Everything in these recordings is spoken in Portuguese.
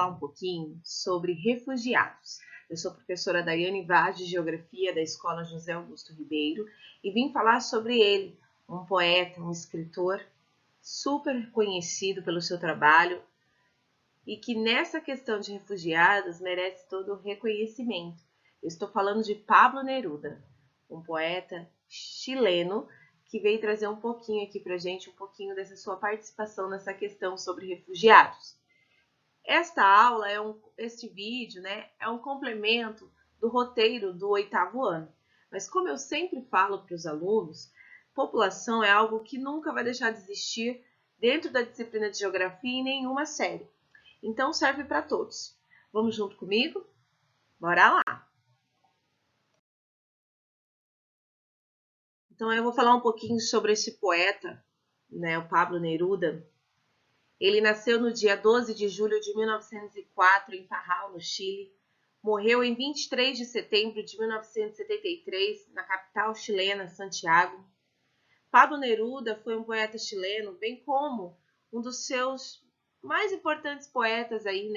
falar um pouquinho sobre refugiados. Eu sou a professora Daiane Vaz, de Geografia da Escola José Augusto Ribeiro, e vim falar sobre ele, um poeta, um escritor super conhecido pelo seu trabalho e que nessa questão de refugiados merece todo o reconhecimento. Eu estou falando de Pablo Neruda, um poeta chileno que veio trazer um pouquinho aqui para a gente, um pouquinho dessa sua participação nessa questão sobre refugiados. Esta aula, este vídeo, é um complemento do roteiro do 8º ano. Mas como eu sempre falo para os alunos, população é algo que nunca vai deixar de existir dentro da disciplina de Geografia em nenhuma série. Então serve para todos. Vamos junto comigo? Bora lá! Então eu vou falar um pouquinho sobre esse poeta, o Pablo Neruda. Ele nasceu no dia 12 de julho de 1904 em Parral, no Chile. Morreu em 23 de setembro de 1973 na capital chilena, Santiago. Pablo Neruda foi um poeta chileno, bem como um dos seus mais importantes poetas aí,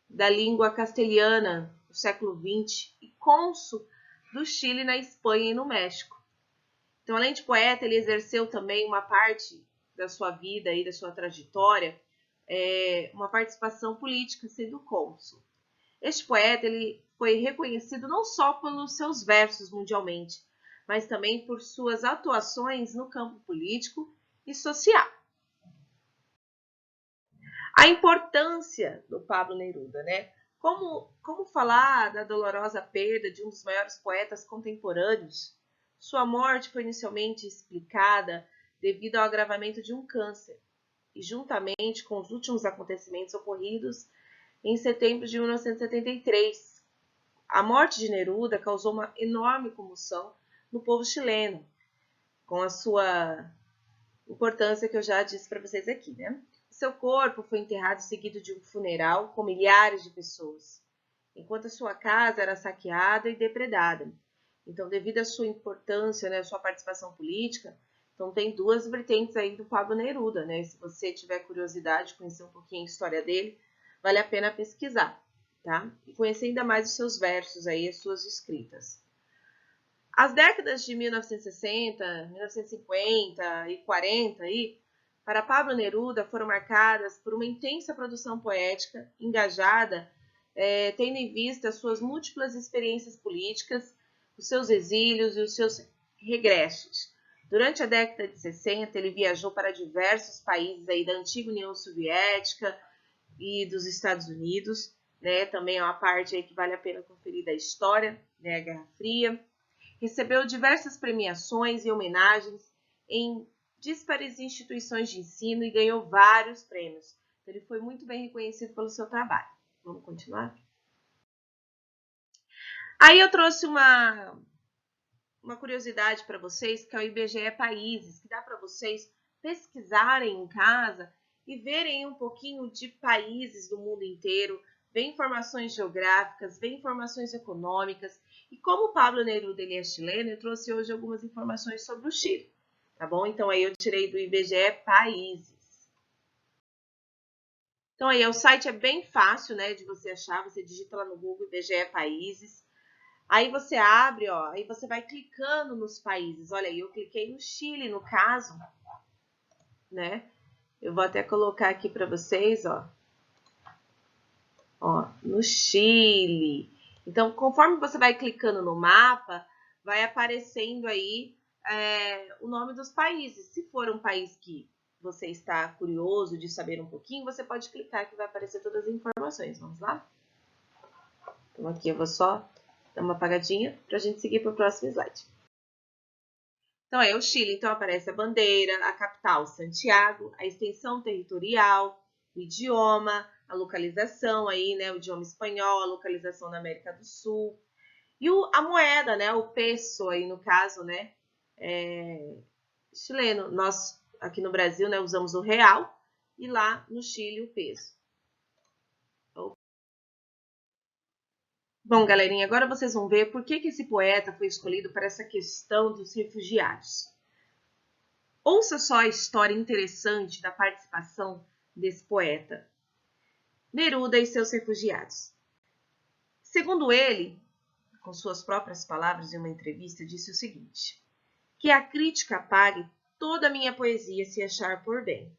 da língua castelhana do século XX e cônsul do Chile na Espanha e no México. Então, além de poeta, ele exerceu também uma parte da sua vida e da sua trajetória, uma participação política sendo cônsul. Este poeta ele foi reconhecido não só pelos seus versos mundialmente, mas também por suas atuações no campo político e social. A importância do Pablo Neruda, Como falar da dolorosa perda de um dos maiores poetas contemporâneos? Sua morte foi inicialmente explicada devido ao agravamento de um câncer, e juntamente com os últimos acontecimentos ocorridos em setembro de 1973. A morte de Neruda causou uma enorme comoção no povo chileno, com a sua importância que eu já disse para vocês aqui, Seu corpo foi enterrado seguido de um funeral com milhares de pessoas, enquanto a sua casa era saqueada e depredada. Então, devido à sua importância, à sua participação política, então tem duas vertentes aí do Pablo Neruda, Se você tiver curiosidade de conhecer um pouquinho a história dele, vale a pena pesquisar, tá? E conhecer ainda mais os seus versos aí, as suas escritas. As décadas de 1960, 1950 e 40 aí, para Pablo Neruda foram marcadas por uma intensa produção poética, engajada, tendo em vista as suas múltiplas experiências políticas, os seus exílios e os seus regressos. Durante a década de 60, ele viajou para diversos países aí da antiga União Soviética e dos Estados Unidos, Também é uma parte aí que vale a pena conferir da história, a Guerra Fria. Recebeu diversas premiações e homenagens em díspares instituições de ensino e ganhou vários prêmios. Então, ele foi muito bem reconhecido pelo seu trabalho. Vamos continuar? Aí eu trouxe uma curiosidade para vocês, que é o IBGE Países, que dá para vocês pesquisarem em casa e verem um pouquinho de países do mundo inteiro, ver informações geográficas, ver informações econômicas. E como o Pablo Neruda ele é chileno, eu trouxe hoje algumas informações sobre o Chile, tá bom? Então aí eu tirei do IBGE Países. Então aí o site é bem fácil, de você achar, você digita lá no Google IBGE Países. Aí você abre, aí você vai clicando nos países. Olha aí, eu cliquei no Chile, no caso, Eu vou até colocar aqui para vocês, no Chile. Então, conforme você vai clicando no mapa, vai aparecendo aí o nome dos países. Se for um país que você está curioso de saber um pouquinho, você pode clicar que vai aparecer todas as informações. Vamos lá? Então, aqui eu vou só dar uma apagadinha para a gente seguir para o próximo slide. Então, é o Chile. Então, aparece a bandeira, a capital, Santiago, a extensão territorial, o idioma, a localização aí, o idioma espanhol, a localização na América do Sul. E a moeda, o peso aí, no caso, chileno. Nós, aqui no Brasil, usamos o real e lá no Chile o peso. Bom, galerinha, agora vocês vão ver por que esse poeta foi escolhido para essa questão dos refugiados. Ouça só a história interessante da participação desse poeta. Neruda e seus refugiados. Segundo ele, com suas próprias palavras em uma entrevista, disse o seguinte: que a crítica apague toda a minha poesia se achar por bem,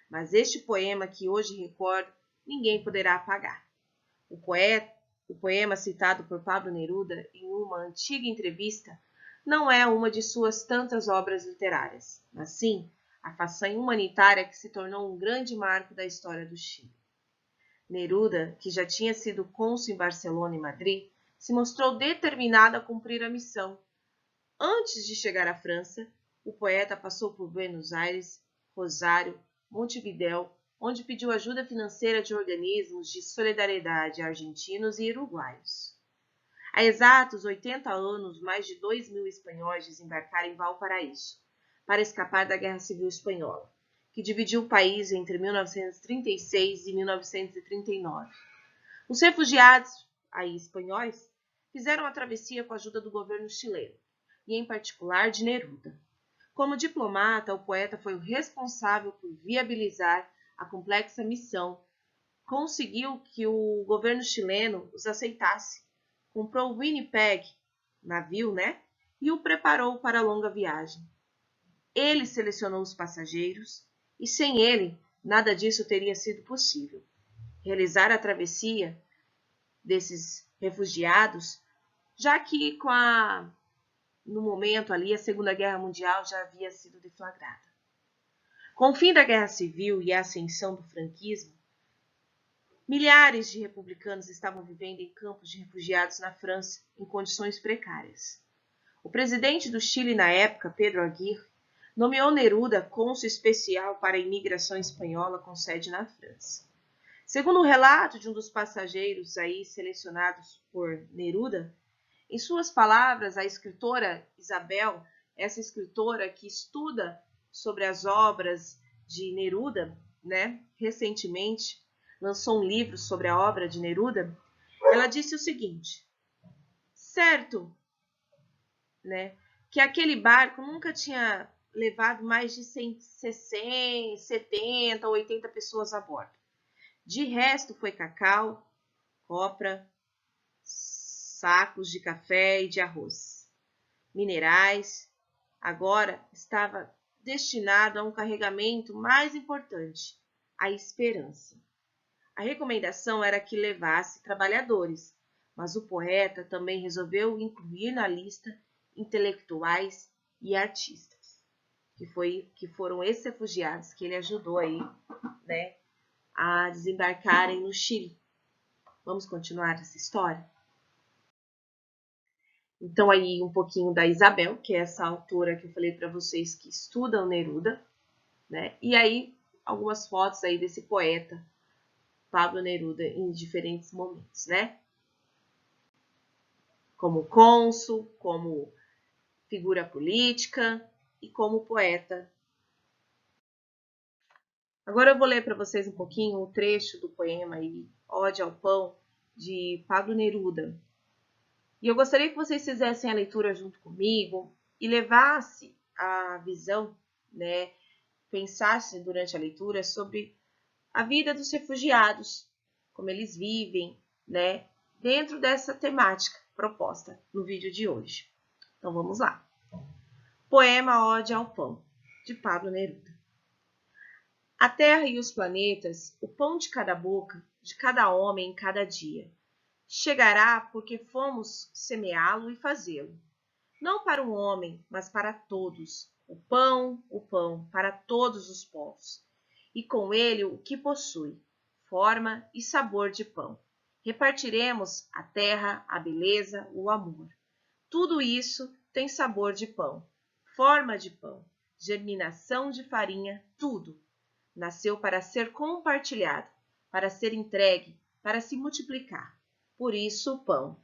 mas este poema que hoje recordo, ninguém poderá apagar. O poema citado por Pablo Neruda em uma antiga entrevista não é uma de suas tantas obras literárias, mas sim a façanha humanitária que se tornou um grande marco da história do Chile. Neruda, que já tinha sido cônsul em Barcelona e Madrid, se mostrou determinado a cumprir a missão. Antes de chegar à França, o poeta passou por Buenos Aires, Rosário, Montevidéu, onde pediu ajuda financeira de organismos de solidariedade argentinos e uruguaios. Há exatos 80 anos, mais de 2.000 espanhóis desembarcaram em Valparaíso para escapar da Guerra Civil Espanhola, que dividiu o país entre 1936 e 1939. Os refugiados, aí espanhóis, fizeram a travessia com a ajuda do governo chileno, e em particular de Neruda. Como diplomata, o poeta foi o responsável por viabilizar a complexa missão. Conseguiu que o governo chileno os aceitasse, comprou o Winnipeg, navio, né? E o preparou para a longa viagem. Ele selecionou os passageiros e sem ele nada disso teria sido possível. Realizar a travessia desses refugiados, já que no momento ali a Segunda Guerra Mundial já havia sido deflagrada. Com o fim da Guerra Civil e a ascensão do franquismo, milhares de republicanos estavam vivendo em campos de refugiados na França em condições precárias. O presidente do Chile na época, Pedro Aguirre, nomeou Neruda cônsul especial para a imigração espanhola com sede na França. Segundo o relato de um dos passageiros aí selecionados por Neruda, em suas palavras, a escritora Isabel, essa escritora que estuda sobre as obras de Neruda, né, recentemente lançou um livro sobre a obra de Neruda, ela disse o seguinte: certo, né, que aquele barco nunca tinha levado mais de 160, 70 ou 80 pessoas a bordo. De resto foi cacau, copra, sacos de café e de arroz. Minerais. Agora estava destinado a um carregamento mais importante, a esperança. A recomendação era que levasse trabalhadores, mas o poeta também resolveu incluir na lista intelectuais e artistas, que foram esses refugiados que ele ajudou aí, né, a desembarcarem no Chile. Vamos continuar essa história? Então aí um pouquinho da Isabel, que é essa autora que eu falei para vocês que estuda o Neruda, né? E aí algumas fotos aí desse poeta Pablo Neruda em diferentes momentos, né? Como cônsul, como figura política e como poeta. Agora eu vou ler para vocês um pouquinho o trecho do poema aí, Ode ao Pão, de Pablo Neruda. E eu gostaria que vocês fizessem a leitura junto comigo e levassem a visão, né? Pensassem durante a leitura sobre a vida dos refugiados, como eles vivem, né? Dentro dessa temática proposta no vídeo de hoje. Então vamos lá. Poema Ode ao Pão, de Pablo Neruda. A terra e os planetas, o pão de cada boca, de cada homem em cada dia, chegará porque fomos semeá-lo e fazê-lo. Não para um homem, mas para todos. O pão, para todos os povos. E com ele o que possui, forma e sabor de pão. Repartiremos a terra, a beleza, o amor. Tudo isso tem sabor de pão, forma de pão, germinação de farinha, tudo. Nasceu para ser compartilhado, para ser entregue, para se multiplicar. Por isso o pão.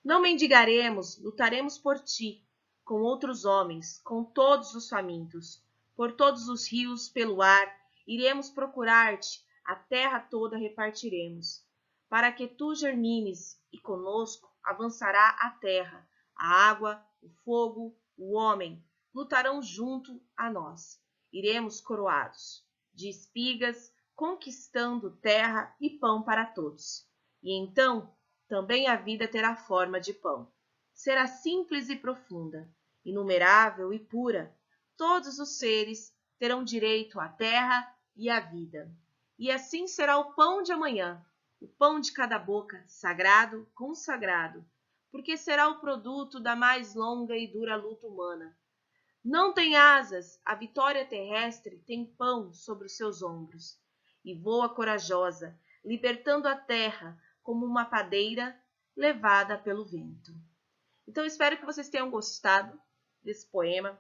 Não mendigaremos, lutaremos por ti, com outros homens, com todos os famintos. Por todos os rios, pelo ar, iremos procurar-te, a terra toda repartiremos. Para que tu germines, e conosco avançará a terra, a água, o fogo, o homem, lutarão junto a nós. Iremos coroados de espigas, conquistando terra e pão para todos. E então também a vida terá forma de pão. Será simples e profunda, inumerável e pura. Todos os seres terão direito à terra e à vida. E assim será o pão de amanhã, o pão de cada boca, sagrado, consagrado, porque será o produto da mais longa e dura luta humana. Não tem asas, a vitória terrestre tem pão sobre os seus ombros, e voa corajosa, libertando a terra como uma padeira levada pelo vento. Então, espero que vocês tenham gostado desse poema,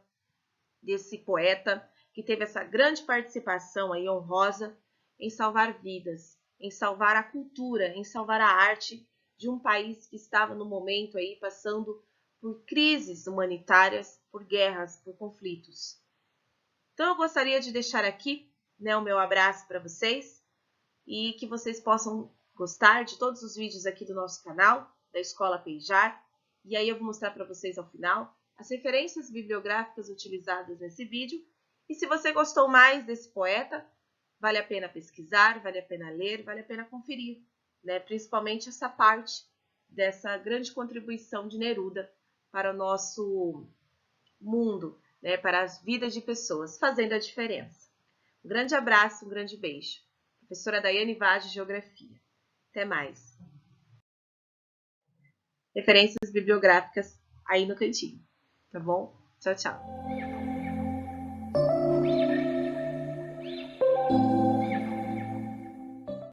desse poeta que teve essa grande participação aí honrosa em salvar vidas, em salvar a cultura, em salvar a arte de um país que estava no momento aí passando por crises humanitárias, por guerras, por conflitos. Então eu gostaria de deixar aqui, né, o meu abraço para vocês e que vocês possam gostar de todos os vídeos aqui do nosso canal, da Escola Peijar. E aí eu vou mostrar para vocês ao final as referências bibliográficas utilizadas nesse vídeo. E se você gostou mais desse poeta, vale a pena pesquisar, vale a pena ler, vale a pena conferir, né? Principalmente essa parte dessa grande contribuição de Neruda para o nosso mundo, né? Para as vidas de pessoas, fazendo a diferença. Um grande abraço, um grande beijo. Professora Daiane Vaz, de Geografia. Até mais. Referências bibliográficas aí no cantinho, tá bom? Tchau, tchau.